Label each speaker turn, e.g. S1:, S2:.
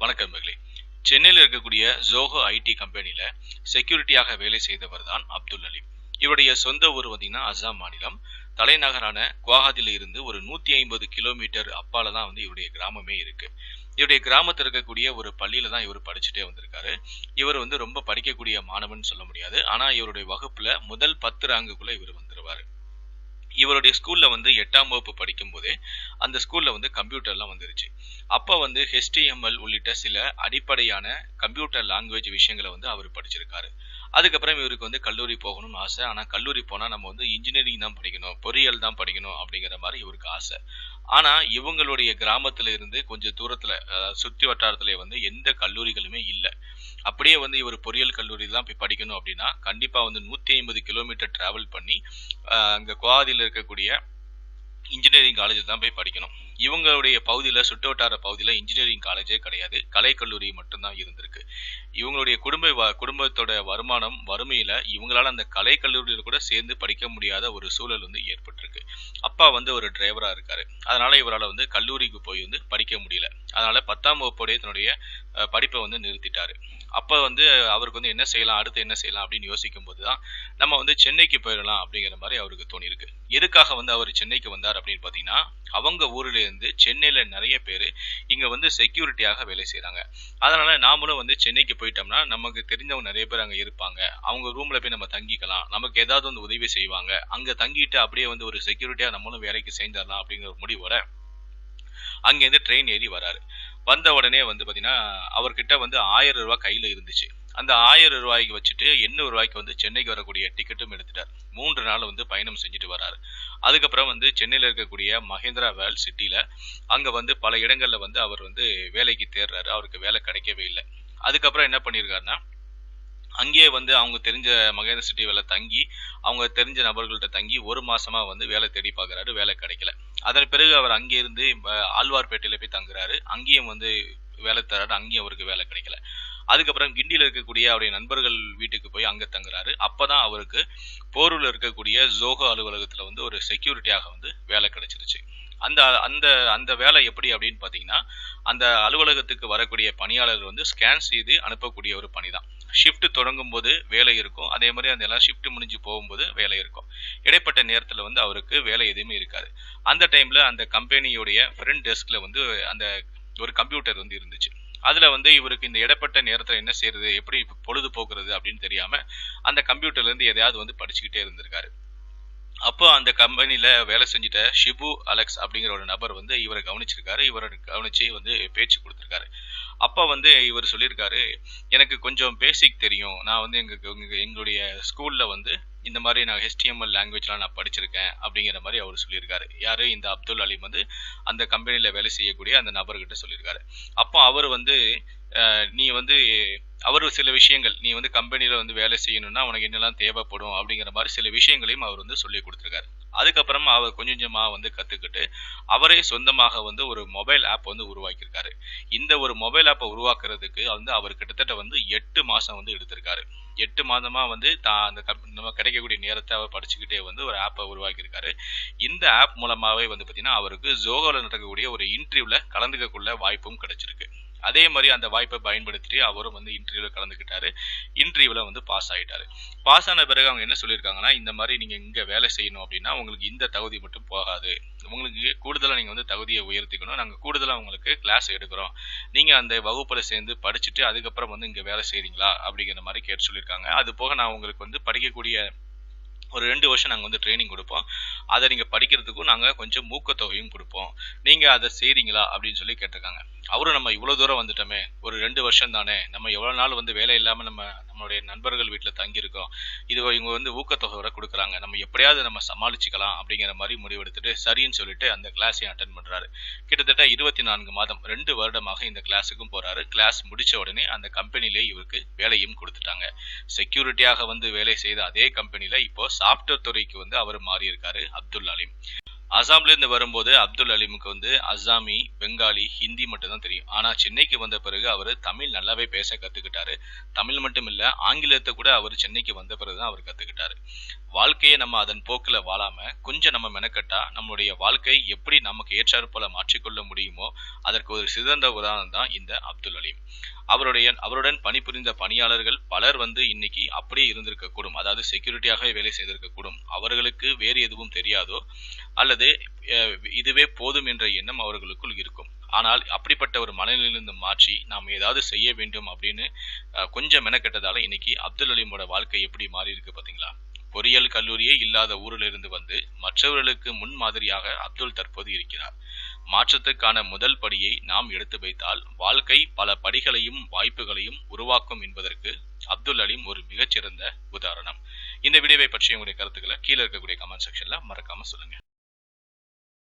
S1: வணக்கம் மகளே. சென்னையில் இருக்கக்கூடிய ஜோஹோ ஐடி கம்பெனில செக்யூரிட்டியாக வேலை செய்தவர் தான் அப்துல் அலீம். இவருடைய சொந்த ஊர் பார்த்தீங்கன்னா அசாம் மாநிலம். தலைநகரான குவாஹாத்தில இருந்து ஒரு 150 கிலோமீட்டர் அப்பால தான் இவருடைய கிராமமே இருக்கு. இவருடைய கிராமத்தில் இருக்கக்கூடிய ஒரு பள்ளியில தான் இவர் படிச்சுட்டே வந்திருக்காரு. இவர் ரொம்ப படிக்கக்கூடிய மாணவன் சொல்ல முடியாது. ஆனா இவருடைய வகுப்புல முதல் 10 ரேங்குக்குள்ள இவர் வந்துருவாரு. இவருடைய ஸ்கூல்ல 8ஆம் வகுப்பு படிக்கும் போதே அந்த ஸ்கூல்ல கம்ப்யூட்டர்லாம் வந்துருச்சு. அப்ப HTML உள்ளிட்ட சில அடிப்படையான கம்ப்யூட்டர் லாங்குவேஜ் விஷயங்களை அவர் படிச்சிருக்காரு. அதுக்கப்புறம் இவருக்கு கல்லூரி போகணும்னு ஆசை. ஆனா கல்லூரி போனா நம்ம இன்ஜினியரிங் தான் படிக்கணும், பொறியியல் தான் படிக்கணும் அப்படிங்கிற மாதிரி இவருக்கு ஆசை. ஆனா இவங்களுடைய கிராமத்துல இருந்து கொஞ்சம் தூரத்துல சுத்தி வட்டாரத்துல எந்த கல்லூரிகளுமே இல்ல. அப்படியே இவர் பொறியியல் கல்லூரி தான் போய் படிக்கணும் அப்படின்னா கண்டிப்பா 150 கிலோமீட்டர் டிராவல் பண்ணி அங்க குவாஹாத்தில இருக்கக்கூடிய இன்ஜினியரிங் காலேஜ் தான் போய் படிக்கணும். இவங்களுடைய பகுதியில சுற்று வட்டார பகுதியில இன்ஜினியரிங் காலேஜே கிடையாது. கலை கல்லூரி மட்டும்தான் இருந்திருக்கு. இவங்களுடைய குடும்பத்தோட வருமானம் வறுமையில இவங்களால அந்த கலை கல்லூரியில கூட சேர்ந்து படிக்க முடியாத ஒரு சூழல் ஏற்பட்டிருக்கு. அப்பா ஒரு டிரைவரா இருக்காரு. அதனால இவரால கல்லூரிக்கு போய் படிக்க முடியல. அதனால 10ஆம் வகுப்போடைய தன்னுடைய படிப்பை நிறுத்திட்டாரு. அப்ப அவருக்கு என்ன செய்யலாம், அடுத்து என்ன செய்யலாம் அப்படின்னு யோசிக்கும் போதுதான் நம்ம சென்னைக்கு போயிடலாம் அப்படிங்கிற மாதிரி அவருக்கு தோணிருக்கு. எதுக்காக அவர் சென்னைக்கு வந்தார் அப்படின்னு பாத்தீங்கன்னா, அவங்க ஊர்ல இருந்து சென்னையில நிறைய பேரு இங்க செக்யூரிட்டியாக வேலை செய்யறாங்க. அதனால நாமளும் சென்னைக்கு போயிட்டோம்னா நமக்கு தெரிஞ்சவங்க நிறைய பேர் அங்க இருப்பாங்க. அவங்க ரூம்ல போய் நம்ம தங்கிக்கலாம். நமக்கு ஏதாவது உதவி செய்வாங்க. அங்க தங்கிட்டு அப்படியே ஒரு செக்யூரிட்டியா நம்மளும் வேலைக்கு சேர்ந்துடலாம் அப்படிங்கிற ஒரு முடிவோட அங்கேருந்து ட்ரெயின் ஏறி வராரு. வந்த உடனே பாத்தீங்கன்னா அவர்கிட்ட 1000 ரூபாய் கையில இருந்துச்சு. அந்த 1000 ரூபாய்க்கு வச்சுட்டு 800 ரூபாய்க்கு சென்னைக்கு வரக்கூடிய டிக்கெட்டும் எடுத்துட்டார். 3 நாள் பயணம் செஞ்சுட்டு வராரு. அதுக்கப்புறம் சென்னையில இருக்கக்கூடிய மஹேந்திரா வேர்ல்ட் சிட்டில அங்க பல இடங்கள்ல அவர் வேலைக்கு தேடுறாரு. அவருக்கு வேலை கிடைக்கவே இல்லை. அதுக்கப்புறம் என்ன பண்ணிருக்காருன்னா, அங்கேயே அவங்க தெரிஞ்ச மகேந்திர சிட்டி வேலை தங்கி அவங்க தெரிஞ்ச நபர்கள்ட்ட தங்கி 1 மாசமா வேலை தேடி பார்க்கறாரு. வேலை கிடைக்கல. அதன் பிறகு அவர் அங்கே இருந்து ஆழ்வார்பேட்டையில போய் தங்குறாரு. அங்கேயும் வேலை தராரு. அங்கேயும் அவருக்கு வேலை கிடைக்கல. அதுக்கப்புறம் கிண்டியில இருக்கக்கூடிய அவருடைய நண்பர்கள் வீட்டுக்கு போய் அங்க தங்குறாரு. அப்பதான் அவருக்கு போரூர்ல இருக்கக்கூடிய ஜோஹோ அலுவலகத்துல ஒரு செக்யூரிட்டியாக வேலை கிடைச்சிருச்சு. அந்த அந்த அந்த வேலை எப்படி அப்படின்னு பாத்தீங்கன்னா, அந்த அலுவலகத்துக்கு வரக்கூடிய பணியாளர் ஸ்கேன் செய்து அனுப்பக்கூடிய ஒரு பணிதான். ஷிஃப்ட் தொடங்கும் போது வேலை இருக்கும். அதே மாதிரி அந்த எல்லாம் ஷிஃப்ட் முடிஞ்சு போகும்போது வேலை இருக்கும். இடைப்பட்ட நேரத்துல அவருக்கு வேலை எதுவுமே இருக்காது. அந்த டைம்ல அந்த கம்பெனியுடைய ஃப்ரண்ட் டெஸ்க்ல அந்த ஒரு கம்ப்யூட்டர் இருந்துச்சு. அதுல இவருக்கு இந்த இடைப்பட்ட நேரத்துல என்ன செய்யறது, எப்படி பொழுது போக்குறது அப்படின்னு தெரியாம அந்த கம்ப்யூட்டர்ல இருந்து எதையாவது படிச்சுக்கிட்டே இருந்திருக்காரு. அப்போ அந்த கம்பெனில வேலை செஞ்சுட்ட ஷிபு அலெக்ஸ் அப்படிங்கிற ஒரு நபர் இவரை கவனிச்சிருக்காரு. இவரை கவனிச்சு பேச்சு கொடுத்திருக்காரு. அப்ப இவர் சொல்லியிருக்காரு, எனக்கு கொஞ்சம் பேசிக் தெரியும். நான் எங்களுடைய ஸ்கூல்ல இந்த மாதிரி நான் HTML லாங்குவேஜ்லாம் நான் படிச்சிருக்கேன் அப்படிங்கிற மாதிரி அவர் சொல்லியிருக்காரு. யாரு? இந்த அப்துல் அலீம் அந்த கம்பெனில வேலை செய்யக்கூடிய அந்த நபர்கிட்ட சொல்லியிருக்காரு. அப்போ அவர் நீ அவரு சில விஷயங்கள், நீ கம்பெனில வேலை செய்யணும்னா உனக்கு என்னெல்லாம் தேவைப்படும் அப்படிங்கிற மாதிரி சில விஷயங்களையும் அவர் சொல்லி கொடுத்திருக்காரு. அதுக்கப்புறம் அவர் கொஞ்சம் கொஞ்சமா கத்துக்கிட்டு அவரே சொந்தமாக ஒரு மொபைல் ஆப் உருவாக்கியிருக்காரு. இந்த ஒரு மொபைல் ஆப்பை உருவாக்குறதுக்கு அவர் கிட்டத்தட்ட 8 மாசம் எடுத்திருக்காரு. 8 மாதமா அந்த நம்ம கிடைக்கக்கூடிய நேரத்தை அவர் படிச்சுக்கிட்டே ஒரு ஆப்பை உருவாக்கியிருக்காரு. இந்த ஆப் மூலமாவே பாத்தீங்கன்னா அவருக்கு ஜோஹோல நடக்கக்கூடிய ஒரு இன்டர்வியூல கலந்துக்கக்குள்ள வாய்ப்பும் கிடைச்சிருக்கு. அதே மாதிரி அந்த வாய்ப்பை பயன்படுத்தி அவரும் இன்டர்வியூல கலந்துக்கிட்டாரு. இன்டர்வியூல பாஸ் ஆயிட்டாரு. பாஸ் ஆன பிறகு அவங்க என்ன சொல்லியிருக்காங்கன்னா, இந்த மாதிரி நீங்க இங்க வேலை செய்யணும் அப்படின்னா உங்களுக்கு இந்த தகுதி மட்டும் போகாது. உங்களுக்கு கூடுதலா நீங்க தகுதியை உயர்த்திக்கணும். நாங்க கூடுதலா உங்களுக்கு கிளாஸ் எடுக்கிறோம். நீங்க அந்த வகுப்புல சேர்ந்து படிச்சுட்டு அதுக்கப்புறம் இங்க வேலை செய்றீங்களா அப்படிங்கிற மாதிரி கேட்டு சொல்லியிருக்காங்க. அது போக நான் உங்களுக்கு படிக்கக்கூடிய ஒரு 2 வருஷம் நாங்க ட்ரைனிங் கொடுப்போம். அதை நீங்க படிக்கிறதுக்கும் நாங்க கொஞ்சம் ஊக்கத்தொகையும் கொடுப்போம். நீங்க அதை செய்றீங்களா அப்படின்னு சொல்லி கேட்டிருக்காங்க. அவரும் நம்ம இவ்வளவு தூரம் வந்துட்டோமே, ஒரு 2 வருஷம் தானே, நம்ம எவ்வளவு நாள் வேலை இல்லாம நம்மளுடைய நண்பர்கள் வீட்டுல தங்கி இருக்கோம், இது இவங்க ஊக்கத்தொகை வர கொடுக்குறாங்க, நம்ம எப்படியாவது நம்ம சமாளிச்சுக்கலாம் அப்படிங்கிற மாதிரி முடிவெடுத்துட்டு சரின்னு சொல்லிட்டு அந்த கிளாஸையும் அட்டன் பண்றாரு. கிட்டத்தட்ட 24 மாதம் 2 வருடமாக இந்த கிளாஸுக்கும் போறாரு. கிளாஸ் முடிச்ச உடனே அந்த கம்பெனிலே இவருக்கு வேலையும் கொடுத்துட்டாங்க. செக்யூரிட்டியாக வேலை செய்த அதே கம்பெனில இப்போ சாப்ட்வேர் துறைக்கு அவர் மாறி இருக்காரு அப்துல் அலீம். அசாம்ல இருந்து வரும்போது அப்துல் அலீமுக்கு வந்து அசாமி, பெங்காலி, ஹிந்தி மட்டும் தான் தெரியும். ஆனா சென்னைக்கு வந்த பிறகு அவரு தமிழ் நல்லாவே பேச கத்துக்கிட்டாரு. தமிழ் மட்டும் இல்ல, ஆங்கிலத்த கூட அவரு சென்னைக்கு வந்த பிறகு தான் அவர் கத்துக்கிட்டாரு. வாழ்க்கைய நம்ம அதன் போக்குல வாழாம, கொஞ்சம் நம்ம மெனக்கெட்டா, நம்மளுடைய வாழ்க்கை எப்படி நமக்கு ஏற்றார் போல மாற்றிக்கொள்ள முடியுமோ, அதற்கு ஒரு சிறந்த உதாரணம் தான் இந்த அப்துல் அலீம். அவருடன் பணிபுரிந்த பணியாளர்கள் பலர் வந்து இன்னைக்கு அப்படியே இருந்திருக்க கூடும். அதாவது செக்யூரிட்டியாக வேலை செய்திருக்க கூடும். அவர்களுக்கு வேறு எதுவும் தெரியாதோ அல்லது இதுவே போதும் என்ற எண்ணம் அவர்களுக்குள் இருக்கும். ஆனால் அப்படிப்பட்ட ஒரு மனநிலையிலிருந்து மாற்றி நாம் ஏதாவது செய்ய வேண்டும் அப்படின்னு கொஞ்சம் மெனக்கெட்டதால இன்னைக்கு அப்துல் அலீமோட வாழ்க்கை எப்படி மாறி இருக்கு பாத்தீங்களா? பொறியியல் கல்லூரியே இல்லாத ஊரில் இருந்து வந்து மற்றவர்களுக்கு முன்மாதிரியாக அப்துல் தற்போது இருக்கிறார். மாற்றத்துக்கான முதல் படியை நாம் எடுத்து வைத்தால் வாழ்க்கை பல படிகளையும் வாய்ப்புகளையும் உருவாக்கும் என்பதற்கு அப்துல் அலீம் ஒரு மிகச்சிறந்த உதாரணம். இந்த வீடியோவை பற்றி உங்களுடைய கருத்துக்களை கீழே இருக்கக்கூடிய கமெண்ட் செக்ஷன்ல மறக்காம சொல்லுங்க.